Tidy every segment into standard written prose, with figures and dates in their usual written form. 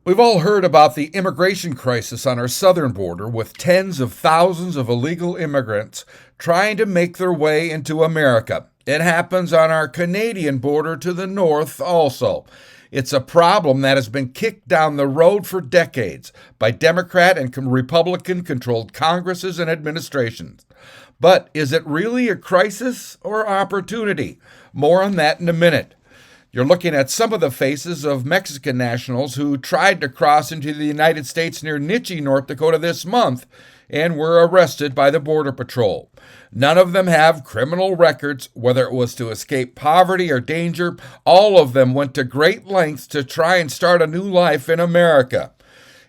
We've all heard about the immigration crisis on our southern border, with tens of thousands of illegal immigrants trying to make their way into America. It happens on our Canadian border to the north also. It's a problem that has been kicked down the road for decades by Democrat and Republican controlled Congresses and administrations. But is it really a crisis or opportunity? More on that in a minute. You're looking at some of the faces of Mexican nationals who tried to cross into the United States near NECHE, North Dakota this month and were arrested by the Border Patrol. None of them have criminal records, whether it was to escape poverty or danger. All of them went to great lengths to try and start a new life in America.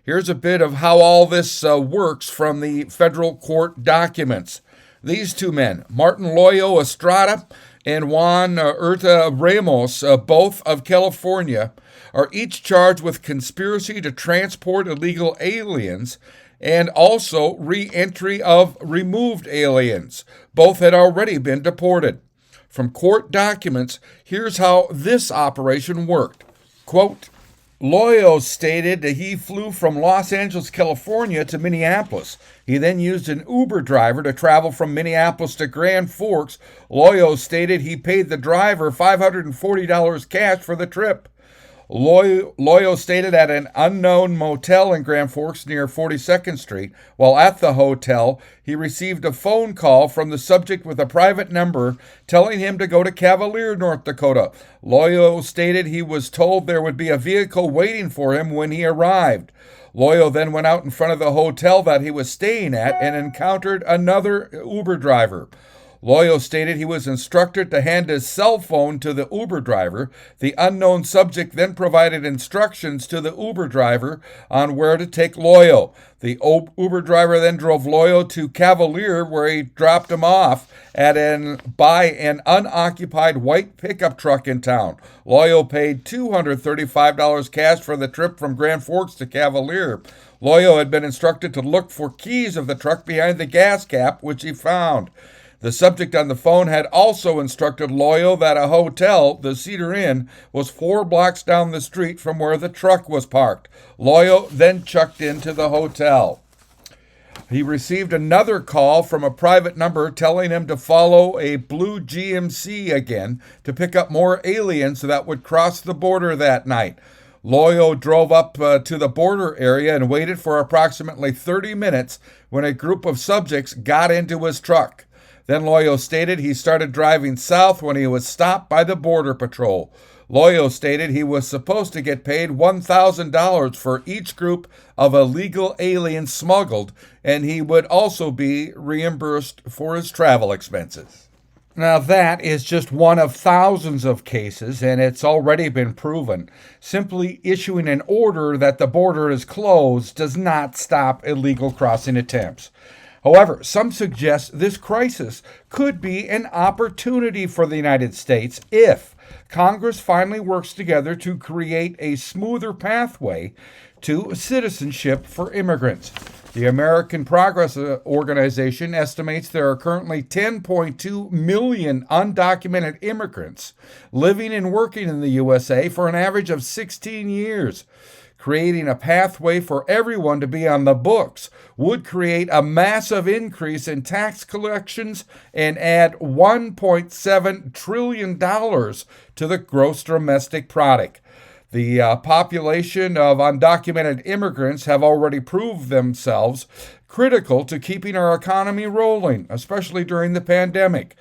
Here's a bit of how all this works from the federal court documents. These two men, Martin Loyo Estrada and Juan Urta Ramos, both of California, are each charged with conspiracy to transport illegal aliens and also re-entry of removed aliens. Both had already been deported. From court documents, here's how this operation worked. Quote, Loyo stated that he flew from Los Angeles, California to Minneapolis. He then used an Uber driver to travel from Minneapolis to Grand Forks. Loyo stated he paid the driver $540 cash for the trip. Loyo stayed at an unknown motel in Grand Forks near 42nd Street. While at the hotel, he received a phone call from the subject with a private number telling him to go to Cavalier, North Dakota. Loyo stated he was told there would be a vehicle waiting for him when he arrived. Loyo then went out in front of the hotel that he was staying at and encountered another Uber driver. Loyo stated he was instructed to hand his cell phone to the Uber driver. The unknown subject then provided instructions to the Uber driver on where to take Loyo. The Uber driver then drove Loyo to Cavalier, where he dropped him off by an unoccupied white pickup truck in town. Loyo paid $235 cash for the trip from Grand Forks to Cavalier. Loyo had been instructed to look for keys of the truck behind the gas cap, which he found. The subject on the phone had also instructed Loyo that a hotel, the Cedar Inn, was 4 blocks down the street from where the truck was parked. Loyo then checked into the hotel. He received another call from a private number telling him to follow a blue GMC again to pick up more aliens that would cross the border that night. Loyo drove up to the border area and waited for approximately 30 minutes when a group of subjects got into his truck. Then Loyo stated he started driving south when he was stopped by the Border Patrol. Loyo stated he was supposed to get paid $1,000 for each group of illegal aliens smuggled, and he would also be reimbursed for his travel expenses. Now, that is just one of thousands of cases, and it's already been proven. Simply issuing an order that the border is closed does not stop illegal crossing attempts. However, some suggest this crisis could be an opportunity for the United States if Congress finally works together to create a smoother pathway to citizenship for immigrants. The American Progress Organization estimates there are currently 10.2 million undocumented immigrants living and working in the USA for an average of 16 years. Creating a pathway for everyone to be on the books would create a massive increase in tax collections and add $1.7 trillion to the gross domestic product. The population of undocumented immigrants have already proved themselves critical to keeping our economy rolling, especially during the pandemic.